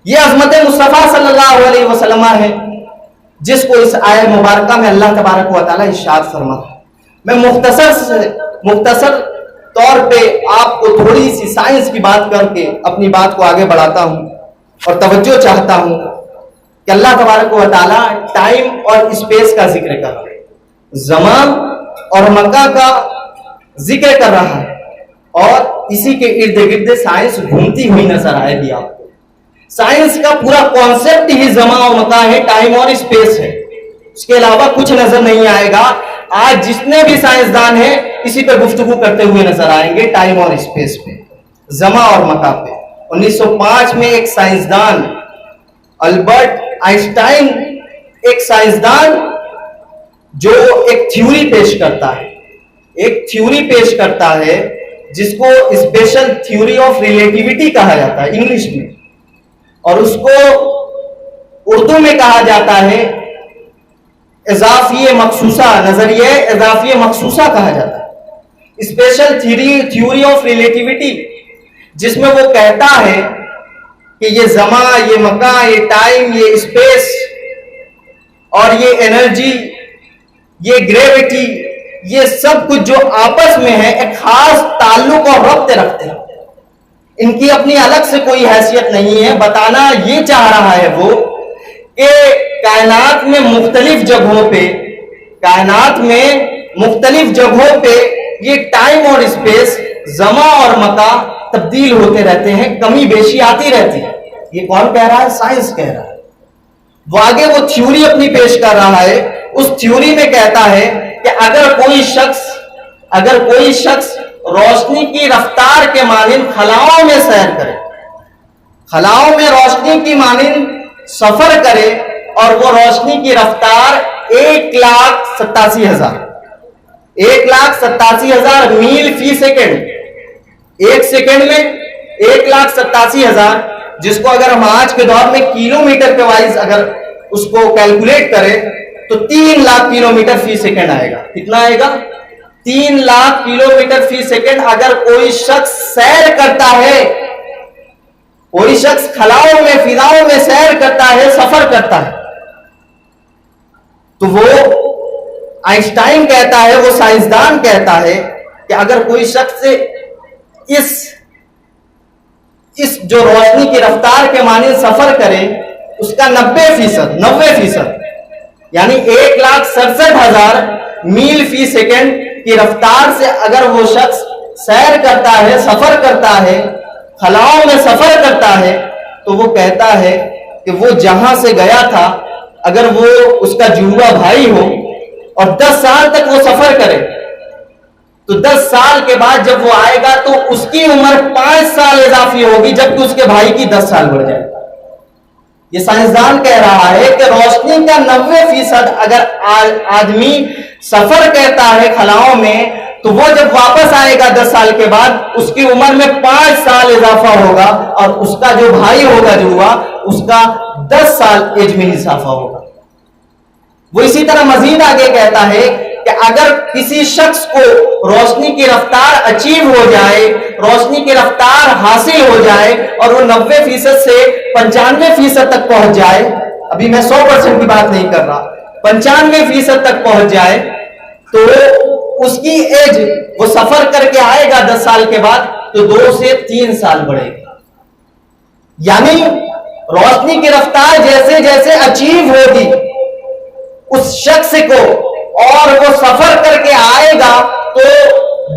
یہ عظمت مصطفیٰ صلی اللہ علیہ وسلم ہے جس کو اس آیت مبارکہ میں اللہ تبارک و تعالیٰ ارشاد فرماتا ہے۔ میں مختصر طور پہ آپ کو تھوڑی سی سائنس کی بات کر کے اپنی بات کو آگے بڑھاتا ہوں اور توجہ چاہتا ہوں کہ اللہ تبارک و تعالیٰ ٹائم اور اسپیس کا ذکر کر رہا ہے، زمان اور مکہ کا ذکر کر رہا ہے، اور اسی کے ارد گرد سائنس گھومتی ہوئی نظر آئے گی آپ کو۔ سائنس کا پورا کانسیپٹ ہی زمان اور مکان ہے، ٹائم اور اسپیس ہے، اس کے علاوہ کچھ نظر نہیں آئے گا۔ آج جتنے بھی سائنسدان ہیں اسی پہ گفتگو کرتے ہوئے نظر آئیں گے، ٹائم اور اسپیس پہ، زمان اور مکان پہ۔ 1905 میں ایک سائنسدان البرٹ آئنسٹائن، ایک سائنسدان جو ایک تھیوری پیش کرتا ہے جس کو اسپیشل تھیوری آف ریلیٹیوٹی کہا جاتا ہے انگلش میں، اور اس کو اردو میں کہا جاتا ہے اضافی مخصوصہ، نظریہ اضافی مخصوصہ کہا جاتا ہے، اسپیشل تھیوری آف ریلیٹیوٹی، جس میں وہ کہتا ہے کہ یہ زمان، یہ مکان، یہ ٹائم، یہ اسپیس اور یہ انرجی، یہ گریویٹی، یہ سب کچھ جو آپس میں ہے ایک خاص تعلق اور ربط رکھتے ہیں، ان کی اپنی الگ سے کوئی حیثیت نہیں ہے۔ بتانا یہ چاہ رہا ہے وہ کہ کائنات میں مختلف جگہوں پہ یہ ٹائم اور اسپیس، زمان اور مکان تبدیل ہوتے رہتے ہیں، کمی بیشی آتی رہتی ہے۔ یہ کون کہہ رہا ہے؟ سائنس کہہ رہا ہے۔ وہ آگے وہ تھیوری اپنی پیش کر رہا ہے، اس تھیوری میں کہتا ہے کہ اگر کوئی شخص روشنی کی رفتار کے مانند خلاؤں میں سیر کرے، خلاؤں میں روشنی کی مانند سفر کرے، اور وہ روشنی کی رفتار 1,87,000 میل فی سیکنڈ، ایک سیکنڈ میں 1,87,000، جس کو اگر ہم آج کے دور میں کلومیٹر کے وائز اگر اس کو کیلکولیٹ کریں تو 3 لاکھ کلومیٹر فی سیکنڈ آئے گا۔ کتنا آئے گا؟ 3 لاکھ کلومیٹر فی سیکنڈ اگر کوئی شخص سیر کرتا ہے، کوئی شخص خلاؤں میں، فضاؤں میں سیر کرتا ہے، سفر کرتا ہے، تو وہ آئنسٹائن کہتا ہے، وہ سائنسدان کہتا ہے کہ اگر کوئی شخص اس جو روشنی کی رفتار کے مانند سفر کرے، اس کا 90% یعنی 1,67,000 میل فی سیکنڈ کی رفتار سے اگر وہ شخص سیر کرتا ہے، سفر کرتا ہے، خلاؤں میں سفر کرتا ہے، تو وہ کہتا ہے کہ وہ جہاں سے گیا تھا، اگر وہ اس کا جڑواں بھائی ہو اور 10 سال تک وہ سفر کرے، تو 10 سال کے بعد جب وہ آئے گا تو اس کی عمر 5 سال اضافی ہوگی، جبکہ اس کے بھائی کی 10 سال بڑھ جائے۔ یہ سائنسدان کہہ رہا ہے کہ روشنی کا 90% اگر آدمی سفر کرتا ہے خلاؤں میں، تو وہ جب واپس آئے گا 10 سال کے بعد اس کی عمر میں 5 سال اضافہ ہوگا، اور اس کا جو بھائی ہوگا جڑواں، اس کا 10 سال ایج میں اضافہ ہوگا۔ وہ اسی طرح مزید آگے کہتا ہے کہ اگر کسی شخص کو روشنی کی رفتار اچیو ہو جائے، روشنی کی رفتار حاصل ہو جائے، اور وہ 90% سے 95% تک پہنچ جائے، ابھی میں 100% کی بات نہیں کر رہا، 95% تک پہنچ جائے، تو اس کی ایج، وہ سفر کر کے آئے گا 10 سال کے بعد تو 2 سے 3 سال بڑھے گا۔ یعنی روشنی کی رفتار جیسے جیسے اچیو ہوگی اس شخص کو، اور وہ سفر کر کے آئے گا تو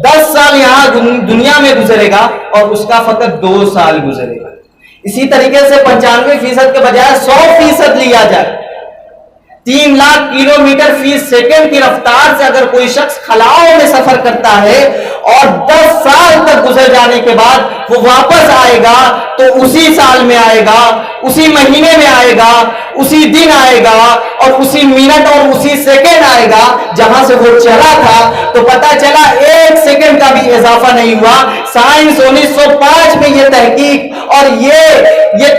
10 سال یہاں دنیا میں گزرے گا اور اس کا فقط 2 سال گزرے گا۔ اسی طریقے سے 95% کے بجائے 100% لیا جائے، 3 لاکھ کلومیٹر فی سیکنڈ کی رفتار سے اگر کوئی شخص خلاؤں میں سفر کرتا ہے اور 10 سال تک گزر جانے کے بعد وہ واپس آئے گا، تو اسی سال میں آئے گا، اسی مہینے میں آئے گا، اسی دن آئے گا، اور اسی منٹ اور اسی سیکنڈ آئے گا جہاں سے وہ چلا تھا۔ تو پتا چلا 1 سیکنڈ کا بھی اضافہ نہیں ہوا۔ سائنس 1905 میں یہ تحقیق اور یہ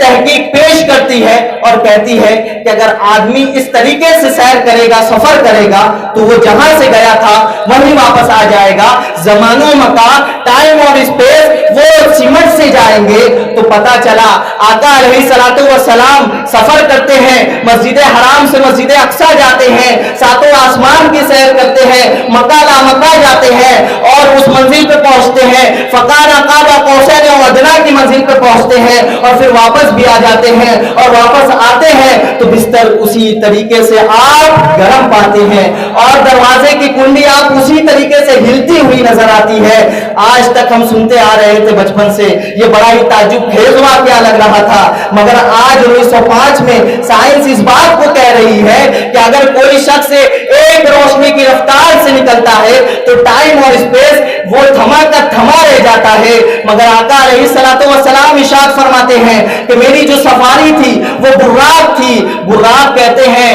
تحقیق پیش کرتی ہے اور کہتی ہے کہ اگر آدمی اس طریقے سے سیر کرے گا، سفر کرے گا، تو وہ جہاں سے گیا تھا وہیں واپس آ جائے گا۔ زمان و مکان، ٹائم اور اسپیس وہ سمٹ سے جائیں گے تو پتا چلا آقا علیہ الصلوۃ والسلام سفر کرتے ہیں، مسجد حرام سے مسجد اقصی جاتے ہیں، ساتوں آسمان کی سیر کرتے ہیں، مکہ لا مکہ جاتے ہیں اور اس منزل پہ پہنچتے ہیں، فقال قاب قوسین او ادنی کی منزل پہ پہنچتے ہیں اور پھر واپس بھی آ جاتے ہیں، اور واپس آتے ہیں تو بستر اسی طریقے سے آپ گرم پاتے ہیں اور دروازے کی کنڈی آپ اسی طریقے سے ہلتی ہوئی نظر آتی ہے۔ آج تک ہم سنتے آ رہے تھے بچپن سے، یہ بڑا ہی تعجب خیز واقعہ لگ رہا تھا، مگر آج 1905 میں سائنس اس بات کو کہہ رہی ہے کہ اگر کوئی شخص ایک روشنی کی رفتار سے نکلتا ہے تو ٹائم اور اسپیس وہ تھما کا تھما رہ جاتا ہے، مگر آقا علیہ الصلوۃ والسلام ارشاد فرماتے ہیں کہ میری جو سفاری تھی وہ براق تھی۔ براق کہتے ہیں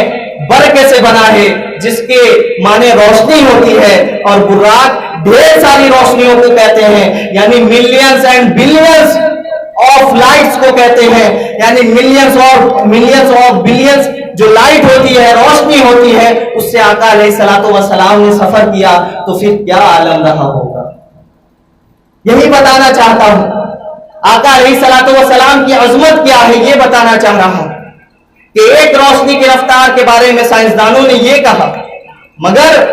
برق سے بنا ہے جس کے معنی روشنی ہوتی ہے، اور براق ڈھیر ساری روشنیوں کو کہتے ہیں، یعنی millions and billions of lights کو کہتے ہیں، یعنی ملینز اور بلینز جو لائٹ ہوتی ہے، روشنی ہوتی ہے، اس سے آقا علیہ الصلوۃ والسلام نے سفر کیا تو پھر کیا عالم رہا ہوگا۔ یہی بتانا چاہتا ہوں، آقا علیہ الصلوۃ والسلام کی عظمت کیا ہے یہ بتانا چاہ رہا ہوں کہ ایک روشنی کی رفتار کے بارے میں سائنسدانوں نے یہ کہا، مگر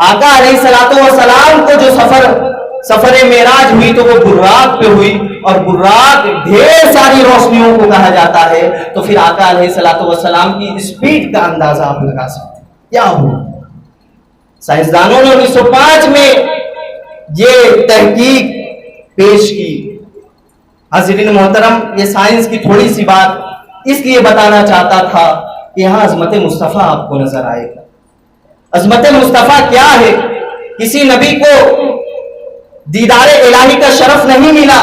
آقا علیہ الصلوۃ والسلام کو جو سفر معراج ہوئی تو وہ براق پہ ہوئی، اور براق ڈھیر ساری روشنیوں کو کہا جاتا ہے، تو پھر آقا علیہ الصلوۃ والسلام کی اسپیڈ کا اندازہ آپ لگا سکتے ہیں کیا ہوا۔ سائنسدانوں نے 1905 میں یہ تحقیق پیش کی۔ حاضرین محترم، یہ سائنس کی تھوڑی سی بات اس لیے بتانا چاہتا تھا کہ یہاں عظمت مصطفیٰ آپ کو نظر آئے گا۔ عظمت مصطفیٰ کیا ہے؟ کسی نبی کو دیدار الہی کا شرف نہیں ملا،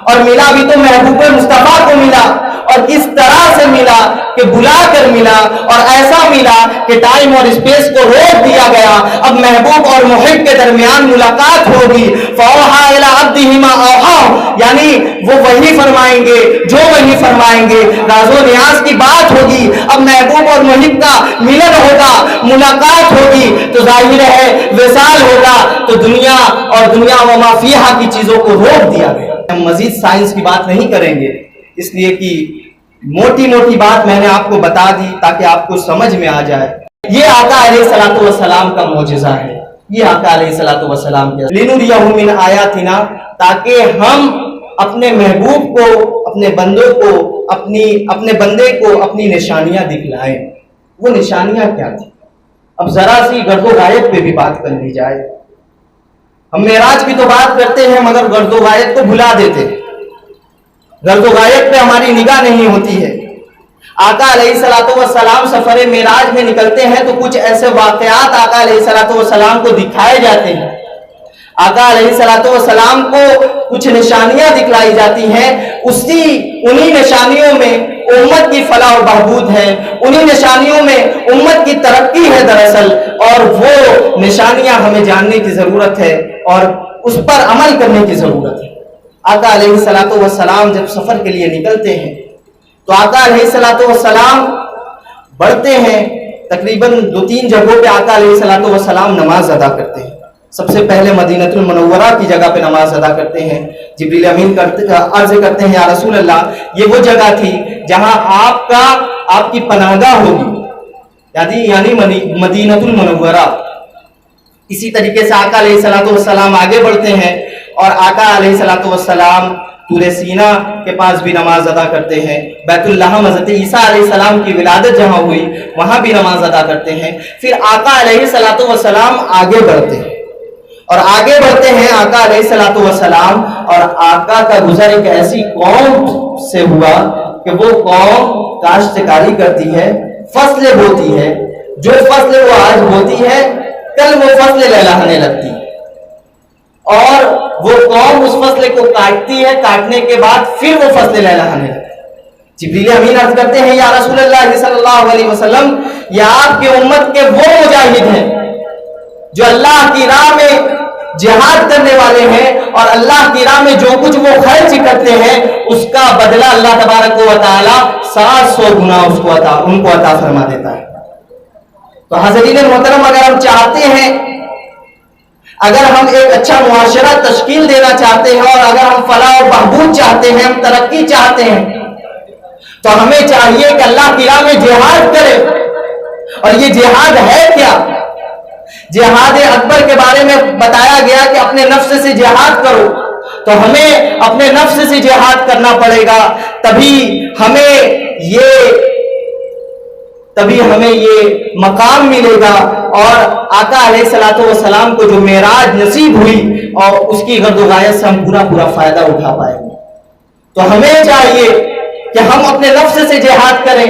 اور ملا بھی تو محبوب مصطفیٰ کو ملا، اور کس طرح سے ملا کہ بلا کر ملا، اور ایسا ملا کہ ٹائم اور اسپیس کو روک دیا گیا۔ اب محبوب اور محب کے درمیان ملاقات ہوگی، فَأَوْحَىٰ إِلَىٰ عَبْدِهِ مَا أَوْحَىٰ، یعنی وہ وہی فرمائیں گے جو وہی فرمائیں گے، راز و نیاز کی بات ہوگی۔ اب محبوب اور محب کا ملن ہوگا، ملاقات ہوگی، تو ظاہر ہے وصال ہوگا، تو دنیا اور دنیا و ما فیہا کی چیزوں کو روک دیا گیا۔ ہم مزید سائنس کی بات نہیں کریں گے، اس لیے کہ موٹی موٹی بات میں نے آپ کو بتا دی تاکہ آپ کو سمجھ میں آ جائے۔ یہ آقا علیہ الصلوۃ والسلام کا معجزہ ہے، یہ آقا علیہ الصلوۃ والسلام کا لِنُرِيَهُ مِنْ آیَاتِنَا، تاکہ ہم اپنے محبوب کو، اپنے بندوں کو، اپنے بندے کو اپنی نشانیاں دکھلائیں۔ وہ نشانیاں کیا تھی؟ اب ذرا سی گرد و غائب پہ بھی بات کر لی جائے۔ ہم معراج کی تو بات کرتے ہیں مگر گرد و غائب کو بھلا دیتے ہیں، گرد و غائب پہ ہماری نگاہ نہیں ہوتی ہے۔ آقا علیہ الصلوۃ والسلام سفر معراج میں نکلتے ہیں تو کچھ ایسے واقعات آقا علیہ الصلوۃ والسلام کو دکھائے جاتے ہیں، آقا علیہ الصلوۃ والسلام کو کچھ نشانیاں دکھلائی جاتی ہیں، انہی نشانیوں میں امت کی فلاح و بہبود ہے، انہی نشانیوں میں امت کی ترقی ہے دراصل، اور وہ نشانیاں ہمیں جاننے کی ضرورت ہے اور اس پر عمل کرنے کی ضرورت ہے۔ آقا علیہ الصلوۃ والسلام جب سفر کے لیے نکلتے ہیں تو آقا علیہ الصلوۃ والسلام بڑھتے ہیں، تقریباً 2-3 جگہوں پہ آقا علیہ الصلوۃ والسلام نماز ادا کرتے ہیں۔ سب سے پہلے مدینہ المنورہ کی جگہ پہ نماز ادا کرتے ہیں۔ جبریل امین عرض کرتے ہیں یا رسول اللہ، یہ وہ جگہ تھی جہاں آپ کی پناہگاہ ہوگی، یعنی مدینہ المنورہ۔ اسی طریقے سے آقا علیہ الصلوۃ والسلام آگے بڑھتے ہیں اور آقا علیہ الصلوۃ والسلام طور سینا کے پاس بھی نماز ادا کرتے ہیں۔ بیت اللہ حضرت عیسیٰ علیہ السلام کی ولادت جہاں ہوئی وہاں بھی نماز ادا کرتے ہیں۔ پھر آقا علیہ الصلوۃ والسلام آگے بڑھتے ہیں، اور آگے بڑھتے ہیں آقا علیہ الصلوۃ والسلام، اور آقا کا گزر ایک ایسی قوم سے ہوا کہ وہ قوم کاشتکاری کرتی ہے، فصلیں بوتی ہے، جو فصل وہ آج بوتی ہے کل وہ فصل لہلانے لگتی ہے، اور وہ قوم اس فصل کو کاٹتی ہے، کاٹنے کے بعد پھر وہ فصل لہلانے لگتی ہے۔ جبریل امین عرض کرتے ہیں یا رسول اللہ صلی اللہ علیہ وسلم، یہ آپ کے امت کے وہ مجاہد ہیں جو اللہ کی راہ میں جہاد کرنے والے ہیں، اور اللہ کی راہ میں جو کچھ وہ خرچ کرتے ہیں اس کا بدلہ اللہ تبارک و تعالی 700 گنا ان کو عطا فرما دیتا ہے۔ تو حضرین محترم، اگر ہم چاہتے ہیں اگر ہم ایک اچھا معاشرہ تشکیل دینا چاہتے ہیں اور اگر ہم فلاح و بہبود چاہتے ہیں, ہم ترقی چاہتے ہیں, تو ہمیں چاہیے کہ اللہ کی راہ میں جہاد کرے. اور یہ جہاد ہے کیا؟ جہاد اکبر کے بارے میں بتایا گیا کہ اپنے نفس سے جہاد کرو. تو ہمیں اپنے نفس سے جہاد کرنا پڑے گا, تبھی ہمیں یہ مقام ملے گا. اور آقا علیہ الصلوۃ والسلام کو جو معراج نصیب ہوئی اور اس کی غرض و غایت سے ہم پورا فائدہ اٹھا پائیں گے. تو ہمیں چاہیے کہ ہم اپنے نفس سے جہاد کریں,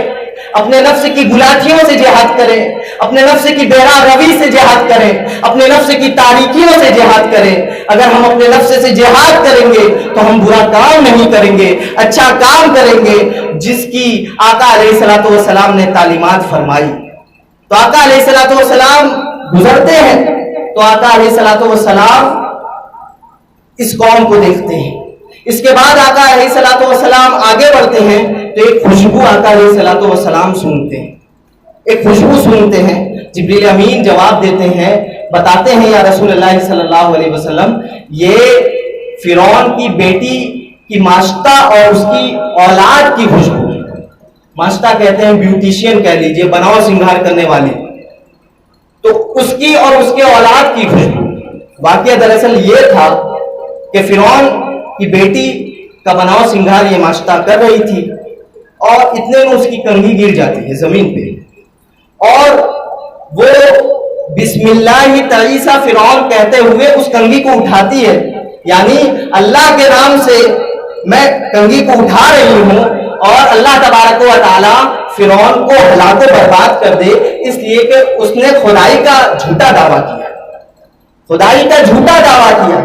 اپنے نفس کی گلاٹیوں سے جہاد کریں, اپنے نفس کی بہرا روی سے جہاد کریں, اپنے نفس کی تاریکیوں سے جہاد کریں. اگر ہم اپنے نفس سے جہاد کریں گے تو ہم برا کام نہیں کریں گے, اچھا کام کریں گے جس کی آقا علیہ الصلوۃ والسلام نے تعلیمات فرمائی. تو آقا علیہ الصلوۃ والسلام گزرتے ہیں تو آقا علیہ الصلوۃ والسلام اس قوم کو دیکھتے ہیں. اس کے بعد آقا علیہ الصلوۃ والسلام آگے بڑھتے ہیں تو ایک خوشبو آقا علیہ الصلوۃ والسلام سنتے ہیں, ایک خوشبو سنتے ہیں. جبریل امین جواب دیتے ہیں, بتاتے ہیں یا رسول اللہ صلی اللہ علیہ وسلم, یہ فرعون کی بیٹی کی ماشطہ اور اس کی اولاد کی خوشبو. ماشطہ کہتے ہیں بیوٹیشین کہہ لیجئے, بناؤ سنگھار کرنے والی, تو اس کی اور اس کے اولاد کی خوشبو. واقعہ دراصل یہ تھا کہ فرعون کی بیٹی کا بناؤ سنگھار یہ ماشطہ کر رہی تھی اور اتنے میں اس کی کنگھی گر جاتی ہے زمین پہ, اور وہ بسم اللہ تعیسہ فرعون کہتے ہوئے اس کنگھی کو اٹھاتی ہے, یعنی اللہ کے نام سے میں کنگھی کو اٹھا رہی ہوں اور اللہ تبارک و تعالی فرعون کو ہلاک و برباد کر دے, اس لیے کہ اس نے خدائی کا جھوٹا دعویٰ کیا, خدائی کا جھوٹا دعویٰ کیا.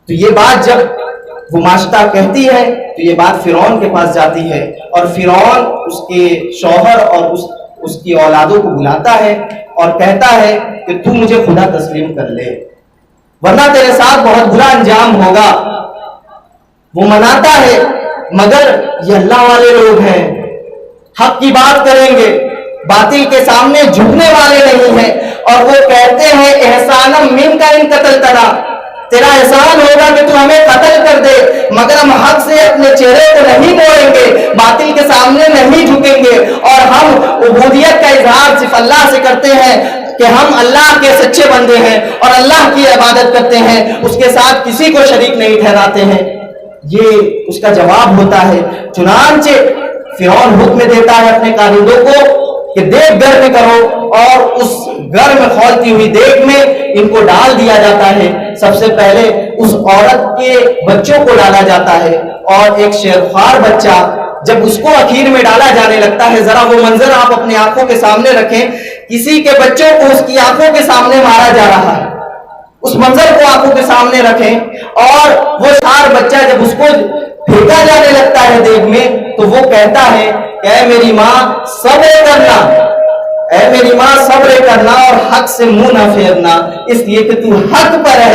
تو یہ بات جب وہ ماشطہ کہتی ہے تو یہ بات فرعون کے پاس جاتی ہے, اور فرعون اس کے شوہر اور اس کی اولادوں کو بلاتا ہے اور کہتا ہے کہ تو مجھے خدا تسلیم کر لے ورنہ تیرے ساتھ بہت برا انجام ہوگا. وہ مناتا ہے, مگر یہ اللہ والے لوگ ہیں, حق کی بات کریں گے, باطل کے سامنے جھکنے والے نہیں ہیں. اور وہ کہتے ہیں احسانم من کا ان قتل تنا, تیرا احسان ہوگا کہ تو ہمیں قتل کر دے, مگر ہم حق سے اپنے چہرے کو نہیں موڑیں گے, باطل کے سامنے نہیں جھکیں گے, اور ہم عبودیت کا اظہار صرف اللہ سے کرتے ہیں کہ ہم اللہ کے سچے بندے ہیں اور اللہ کی عبادت کرتے ہیں, اس کے ساتھ کسی کو شریک نہیں ٹھہراتے ہیں. یہ اس کا جواب ہوتا ہے. چنانچہ فرعون حکم دیتا ہے اپنے کارندوں کو کہ دیگ گرم کرو, اور اس گرم کھولتی ہوئی دیگ میں ان کو ڈال دیا جاتا ہے. سب سے پہلے اس عورت کے بچوں کو ڈالا جاتا ہے, اور ایک شیرخوار بچہ جب اس کو اخیر میں ڈالا جانے لگتا ہے, ذرا وہ منظر آپ اپنے آنکھوں کے سامنے رکھیں, کسی کے بچوں کو اس کی آنکھوں کے سامنے مارا جا رہا ہے, اس منظر کو آنکھوں کے سامنے رکھیں, اور وہ شار بچہ جب اس کو پھینکا جانے لگتا ہے دیگ میں تو وہ کہتا ہے کہ اے میری ماں صبر کرنا, اے میری ماں صبر کرنا اور حق سے منہ نہ پھیرنا, اس لیے کہ تو حق پر ہے.